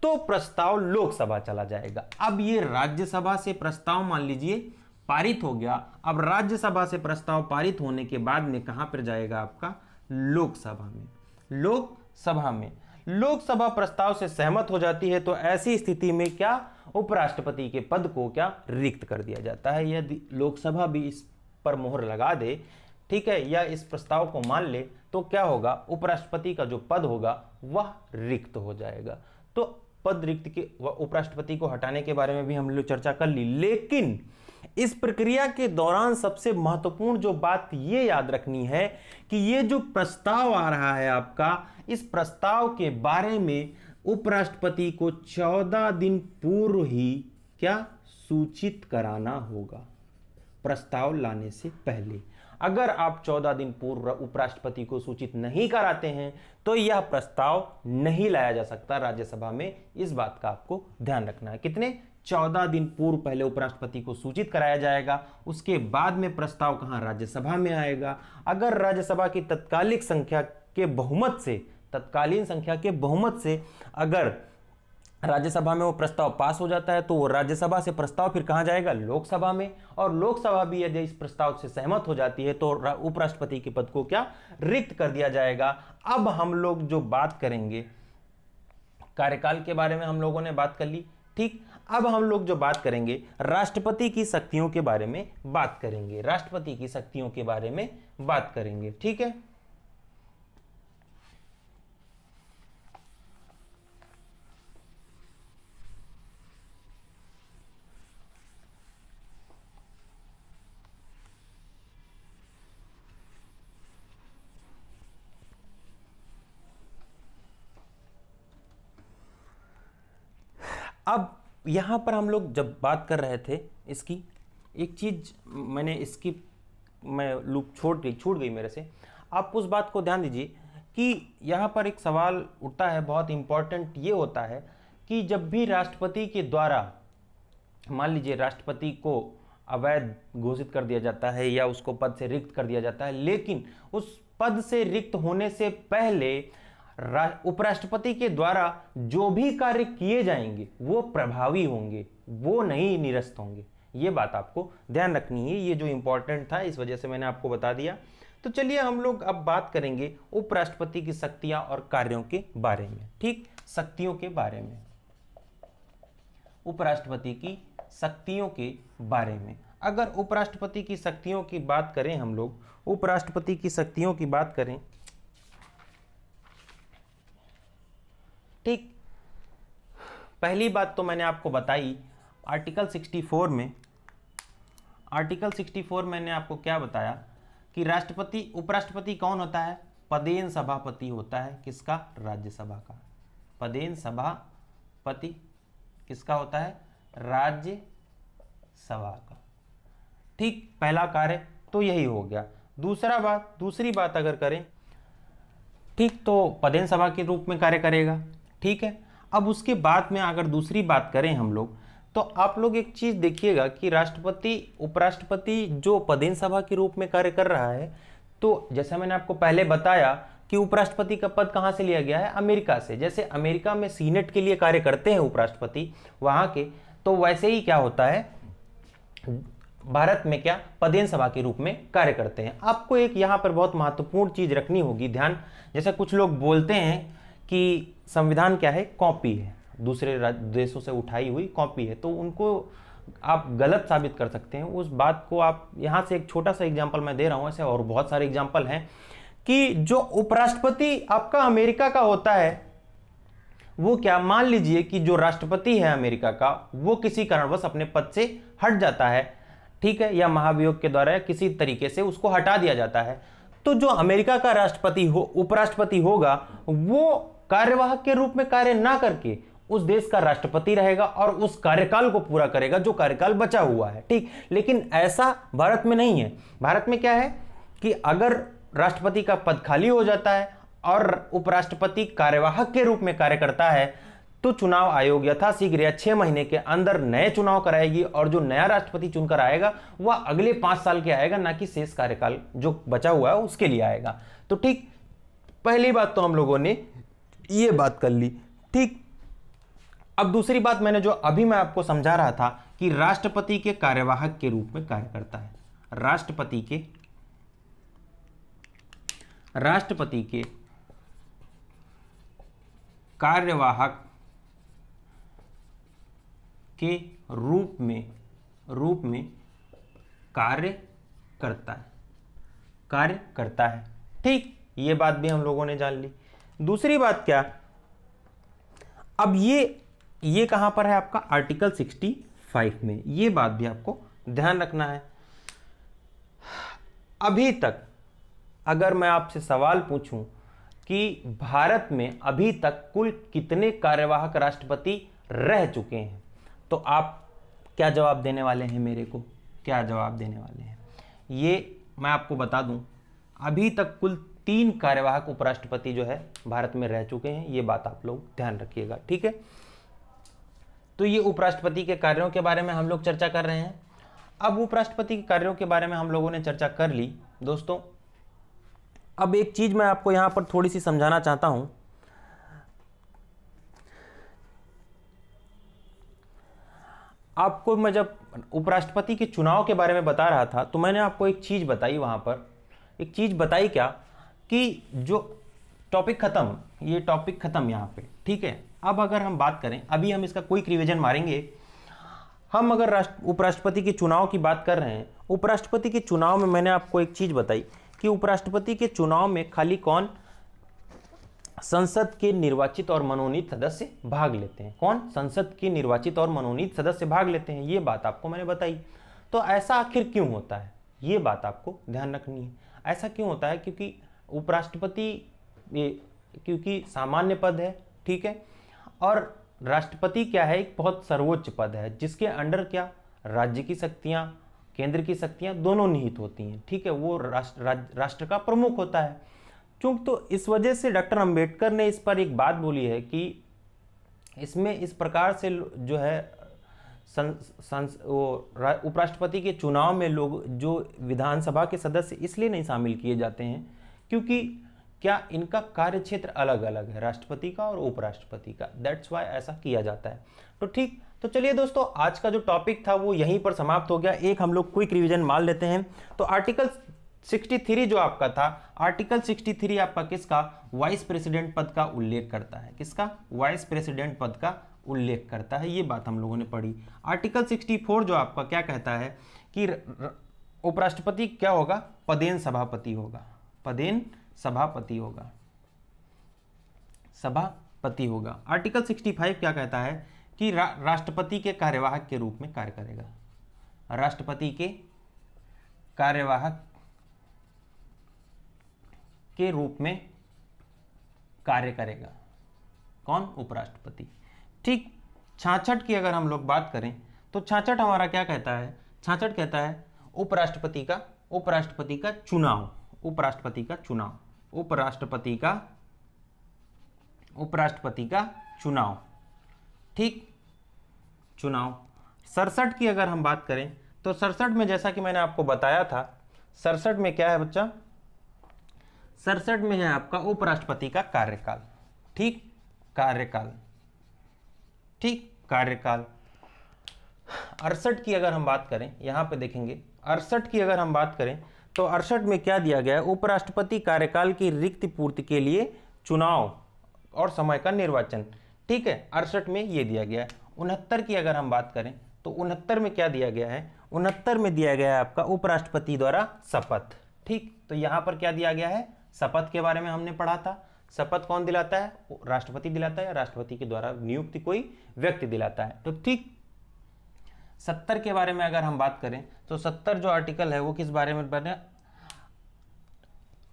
Speaker 1: तो प्रस्ताव लोकसभा चला जाएगा। अब ये राज्यसभा से प्रस्ताव मान लीजिए पारित हो गया, अब राज्यसभा से प्रस्ताव पारित होने के बाद में कहां पर जाएगा? आपका लोकसभा में। लोकसभा में लोकसभा प्रस्ताव से सहमत हो जाती है तो ऐसी स्थिति में क्या? उपराष्ट्रपति के पद को क्या? रिक्त कर दिया जाता है। यदि लोकसभा भी इस पर मोहर लगा दे, ठीक है, या इस प्रस्ताव को मान ले तो क्या होगा? उपराष्ट्रपति का जो पद होगा वह रिक्त हो जाएगा। तो पद रिक्त के उपराष्ट्रपति को हटाने के बारे में भी हम लोग चर्चा कर ली, लेकिन इस प्रक्रिया के दौरान सबसे महत्वपूर्ण जो बात ये याद रखनी है कि ये जो प्रस्ताव आ रहा है आपका, इस प्रस्ताव के बारे में उपराष्ट्रपति को 14 दिन पूर्व ही क्या? सूचित कराना होगा प्रस्ताव लाने से पहले। अगर आप 14 दिन पूर्व उपराष्ट्रपति को सूचित नहीं कराते हैं तो यह प्रस्ताव नहीं लाया जा सकता राज्यसभा में। इस बात का आपको ध्यान रखना है। कितने? 14 दिन पूर्व पहले उपराष्ट्रपति को सूचित कराया जाएगा, उसके बाद में प्रस्ताव कहां? राज्यसभा में आएगा। अगर राज्यसभा की तत्कालिक संख्या के बहुमत से, तत्कालीन संख्या के बहुमत से अगर राज्यसभा में वो प्रस्ताव पास हो जाता है तो वो राज्यसभा से प्रस्ताव फिर कहां जाएगा, लोकसभा में, और लोकसभा भी यदि इस प्रस्ताव से सहमत हो जाती है तो उपराष्ट्रपति के पद को क्या, रिक्त कर दिया जाएगा। अब हम लोग जो बात करेंगे, कार्यकाल के बारे में हम लोगों ने बात कर ली, ठीक। अब हम लोग जो बात करेंगे राष्ट्रपति की शक्तियों के बारे में बात करेंगे, राष्ट्रपति की शक्तियों के बारे में बात करेंगे, ठीक है। अब यहां पर हम लोग जब बात कर रहे थे इसकी, एक चीज मैंने इसकी मैं लूप छूट गई मेरे से, आप उस बात को ध्यान दीजिए कि यहां पर एक सवाल उठता है, बहुत इंपॉर्टेंट ये होता है कि जब भी राष्ट्रपति के द्वारा, मान लीजिए राष्ट्रपति को अवैध घोषित कर दिया जाता है या उसको पद से रिक्त कर दिया जाता है, लेकिन उस पद से रिक्त होने से पहले उपराष्ट्रपति के द्वारा जो भी कार्य किए जाएंगे वो प्रभावी होंगे, वो नहीं निरस्त होंगे। ये बात आपको ध्यान रखनी है, ये जो इंपॉर्टेंट था इस वजह से मैंने आपको बता दिया। तो चलिए हम लोग अब बात करेंगे उपराष्ट्रपति की शक्तियां और कार्यों के बारे में, ठीक। शक्तियों के बारे में, उपराष्ट्रपति की शक्तियों के बारे में। अगर उपराष्ट्रपति की शक्तियों की बात करें, हम लोग उपराष्ट्रपति की शक्तियों की बात करें, ठीक। पहली बात तो मैंने आपको बताई आर्टिकल 64 में, आर्टिकल 64 मैंने आपको क्या बताया कि राष्ट्रपति, उपराष्ट्रपति कौन होता है, पदेन सभापति होता है, किसका, राज्यसभा का। पदेन सभापति किसका होता है, राज्यसभा का, ठीक। पहला कार्य तो यही हो गया। दूसरी बात अगर करें, ठीक, तो पदेन सभा के रूप में कार्य करेगा, ठीक है। अब उसके बाद में अगर दूसरी बात करें हम लोग, तो आप लोग एक चीज देखिएगा कि राष्ट्रपति, उपराष्ट्रपति जो पदेन सभा के रूप में कार्य कर रहा है, तो जैसा मैंने आपको पहले बताया कि उपराष्ट्रपति का पद कहां से लिया गया है, अमेरिका से। जैसे अमेरिका में सीनेट के लिए कार्य करते हैं उपराष्ट्रपति वहां के, तो वैसे ही क्या होता है भारत में, क्या, पदेन सभा के रूप में कार्य करते हैं। आपको एक यहां पर बहुत महत्वपूर्ण चीज रखनी होगी ध्यान, जैसे कुछ लोग बोलते हैं कि संविधान क्या है, कॉपी है, दूसरे देशों से उठाई हुई कॉपी है, तो उनको आप गलत साबित कर सकते हैं उस बात को। आप यहां से एक छोटा सा एग्जांपल मैं दे रहा हूं, ऐसे और बहुत सारे एग्जांपल हैं कि जो उपराष्ट्रपति आपका अमेरिका का होता है, वो क्या, मान लीजिए कि जो राष्ट्रपति है अमेरिका का, वो किसी कारणवश अपने पद से हट जाता है, ठीक है, या महाभियोग के द्वारा किसी तरीके से उसको हटा दिया जाता है, तो जो अमेरिका का राष्ट्रपति हो, उपराष्ट्रपति होगा, वो कार्यवाहक के रूप में कार्य ना करके उस देश का राष्ट्रपति रहेगा और उस कार्यकाल को पूरा करेगा जो कार्यकाल बचा हुआ है, ठीक। लेकिन ऐसा भारत में नहीं है। भारत में क्या है कि अगर राष्ट्रपति का पद खाली हो जाता है और उपराष्ट्रपति कार्यवाहक के रूप में कार्य करता है, तो चुनाव आयोग यथाशीघ्र या 6 महीने के अंदर नए चुनाव कराएगी और जो नया राष्ट्रपति चुनकर आएगा वह अगले 5 साल के आएगा, ना कि शेष कार्यकाल जो बचा हुआ है उसके लिए आएगा। तो ठीक, पहली बात तो हम लोगों ने ये बात कर ली, ठीक। अब दूसरी बात मैंने जो अभी मैं आपको समझा रहा था कि राष्ट्रपति के कार्यवाहक के रूप में कार्य करता है, राष्ट्रपति के कार्यवाहक के रूप में कार्य करता है, ठीक। ये बात भी हम लोगों ने जान ली। दूसरी बात क्या, अब ये कहां पर है आपका, आर्टिकल 65 में, ये बात भी आपको ध्यान रखना है। अभी तक अगर मैं आपसे सवाल पूछूं कि भारत में अभी तक कुल कितने कार्यवाहक राष्ट्रपति रह चुके हैं, तो आप क्या जवाब देने वाले हैं मेरे को, क्या जवाब देने वाले हैं? ये मैं आपको बता दूं, अभी तक कुल 3 कार्यवाहक उपराष्ट्रपति जो है भारत में रह चुके हैं। ये बात आप लोग ध्यान रखिएगा, ठीक है। तो ये उपराष्ट्रपति के कार्यों के बारे में हम लोग चर्चा कर रहे हैं। अब उपराष्ट्रपति के कार्यों के बारे में हम लोगों ने चर्चा कर ली दोस्तों। अब एक चीज मैं आपको यहां पर थोड़ी सी समझाना चाहता हूं। आपको मैं जब उपराष्ट्रपति के चुनाव के बारे में बता रहा था तो मैंने आपको एक चीज बताई, वहां पर एक चीज बताई क्या, कि जो टॉपिक खत्म, ये टॉपिक खत्म यहां पे, ठीक है। अब अगर हम बात करें, अभी हम इसका क्विक रिवीजन मारेंगे। हम अगर उपराष्ट्रपति के चुनाव की बात कर रहे हैं, उपराष्ट्रपति के चुनाव में मैंने आपको एक चीज बताई कि उपराष्ट्रपति के चुनाव में खाली कौन, संसद के निर्वाचित और मनोनीत सदस्य भाग लेते हैं। कौन? संसद के निर्वाचित और मनोनीत सदस्य भाग लेते हैं, ये बात आपको मैंने बताई। तो ऐसा आखिर क्यों होता है, ये बात आपको ध्यान रखनी है। ऐसा क्यों होता है? क्योंकि उपराष्ट्रपति क्योंकि सामान्य पद है, ठीक है, और राष्ट्रपति क्या है, एक बहुत सर्वोच्च पद है जिसके अंडर क्या, राज्य की शक्तियां, केंद्र की शक्तियां दोनों निहित होती हैं, ठीक है। वो राष्ट्र का प्रमुख होता है। क्योंकि तो इस वजह से डॉक्टर अंबेडकर ने इस पर एक बात बोली है कि इसमें इस प्रकार से जो है उपराष्ट्रपति के चुनाव में लोग जो विधानसभा के सदस्य इसलिए नहीं शामिल किए जाते हैं क्योंकि क्या इनका कार्य क्षेत्र अलग अलग है, राष्ट्रपति का और उपराष्ट्रपति का, दैट्स वाई ऐसा किया जाता है। तो ठीक, तो चलिए दोस्तों, आज का जो टॉपिक था वो यहीं पर समाप्त हो गया। एक हम लोग क्विक रिवीजन मान लेते हैं। तो आर्टिकल 63 जो आपका था, आर्टिकल 63 आपका किसका, वाइस प्रेसिडेंट पद का उल्लेख करता है। किसका? वाइस प्रेसिडेंट पद का उल्लेख करता है, ये बात हम लोगों ने पढ़ी। आर्टिकल 64 जो आपका क्या कहता है कि उपराष्ट्रपति क्या होगा, पदेन सभापति होगा, पदेन सभापति होगा, सभापति होगा। आर्टिकल 65 क्या कहता है कि राष्ट्रपति के कार्यवाहक के रूप में कार्य करेगा, राष्ट्रपति के कार्यवाहक के रूप में कार्य करेगा कौन, उपराष्ट्रपति। ठीक, 66 की अगर हम लोग बात करें तो 66 हमारा क्या कहता है, 66 कहता है उपराष्ट्रपति का चुनाव, उपराष्ट्रपति का चुनाव, उपराष्ट्रपति का चुनाव, ठीक, चुनाव। 67 की अगर हम बात करें तो 67 में जैसा कि मैंने आपको बताया था, 67 में क्या है बच्चा, 67 में है आपका उपराष्ट्रपति का कार्यकाल, ठीक, कार्यकाल, ठीक, कार्यकाल। 68 की अगर हम बात करें, यहां पे देखेंगे 68 की अगर हम बात करें तो 68 में क्या दिया गया है, उपराष्ट्रपति कार्यकाल की रिक्त पूर्ति के लिए चुनाव और समय का निर्वाचन, ठीक है, 68 में ये दिया गया है। 69 की अगर हम बात करें तो 69 में क्या दिया गया है, 69 में दिया गया है आपका उपराष्ट्रपति द्वारा शपथ, ठीक। तो यहां पर क्या दिया गया है, शपथ के बारे में हमने पढ़ा था। शपथ कौन दिलाता है, राष्ट्रपति दिलाता है या राष्ट्रपति के द्वारा नियुक्त कोई व्यक्ति दिलाता है, तो ठीक। 70 के बारे में अगर हम बात करें तो 70 जो आर्टिकल है वो किस बारे में बने,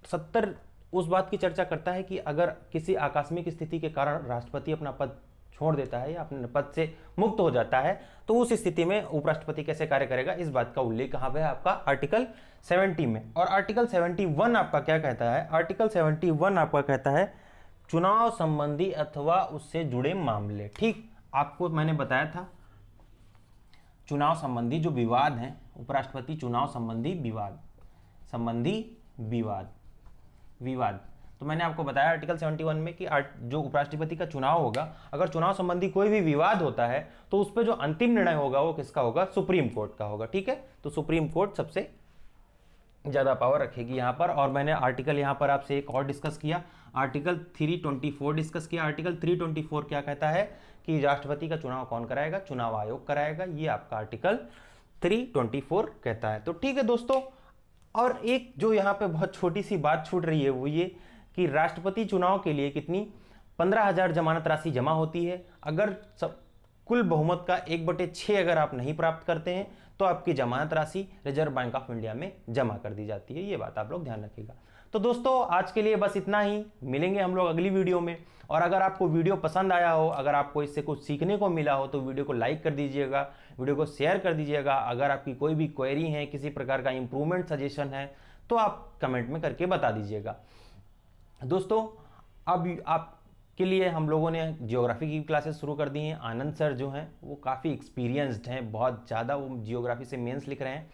Speaker 1: 70 उस बात की चर्चा करता है कि अगर किसी आकस्मिक स्थिति के कारण राष्ट्रपति अपना पद छोड़ देता है या अपने पद से मुक्त हो जाता है तो उस स्थिति में उपराष्ट्रपति कैसे कार्य करेगा, इस बात का उल्लेख कहां पे है, आपका आर्टिकल 70 में। और आर्टिकल 71 आपका क्या कहता है, आर्टिकल 71 आपका कहता है चुनाव संबंधी अथवा उससे जुड़े मामले, ठीक। आपको मैंने बताया था चुनाव संबंधी जो विवाद है, उपराष्ट्रपति चुनाव संबंधी विवाद, तो मैंने आपको बताया आर्टिकल 71 में कि जो उपराष्ट्रपति का चुनाव होगा, अगर चुनाव संबंधी कोई भी विवाद होता है तो उस पर जो अंतिम निर्णय होगा वो किसका होगा, सुप्रीम कोर्ट का होगा, ठीक है। तो सुप्रीम कोर्ट सबसे ज्यादा पावर रखेगी यहां पर। और मैंने आर्टिकल यहां पर आपसे एक और डिस्कस किया, आर्टिकल 324 डिस्कस किया। आर्टिकल 324 क्या कहता है कि राष्ट्रपति का चुनाव कौन कराएगा, चुनाव आयोग कराएगा, ये आपका आर्टिकल 324 कहता है। तो ठीक है दोस्तों, और एक जो यहाँ पे बहुत छोटी सी बात छूट रही है वो ये कि राष्ट्रपति चुनाव के लिए कितनी 15,000 जमानत राशि जमा होती है। अगर कुल बहुमत का 1/6 अगर आप नहीं प्राप्त करते हैं तो आपकी जमानत राशि रिजर्व बैंक ऑफ इंडिया में जमा कर दी जाती है, ये बात आप लोग ध्यान रखिएगा। तो दोस्तों आज के लिए बस इतना ही, मिलेंगे हम लोग अगली वीडियो में। और अगर आपको वीडियो पसंद आया हो, अगर आपको इससे कुछ सीखने को मिला हो तो वीडियो को लाइक कर दीजिएगा, वीडियो को शेयर कर दीजिएगा। अगर आपकी कोई भी क्वेरी है, किसी प्रकार का इंप्रूवमेंट सजेशन है तो आप कमेंट में करके बता दीजिएगा। दोस्तों अब आपके लिए हम लोगों ने जियोग्राफी की क्लासेस शुरू कर दी हैं। आनंद सर जो हैं वो काफ़ी एक्सपीरियंस्ड हैं, बहुत ज़्यादा, वो जियोग्राफी से मेंस लिख रहे हैं।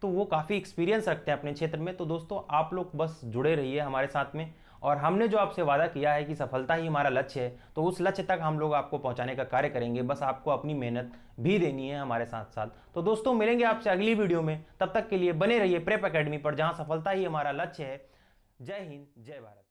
Speaker 1: तो वो काफ़ी एक्सपीरियंस रखते हैं अपने क्षेत्र में। तो दोस्तों आप लोग बस जुड़े रहिए हमारे साथ में, और हमने जो आपसे वादा किया है कि सफलता ही हमारा लक्ष्य है, तो उस लक्ष्य तक हम लोग आपको पहुंचाने का कार्य करेंगे। बस आपको अपनी मेहनत भी देनी है हमारे साथ साथ। तो दोस्तों मिलेंगे आपसे अगली वीडियो में, तब तक के लिए बने रहिए प्रेप एकेडमी पर, जहां सफलता ही हमारा लक्ष्य है। जय हिंद, जय भारत।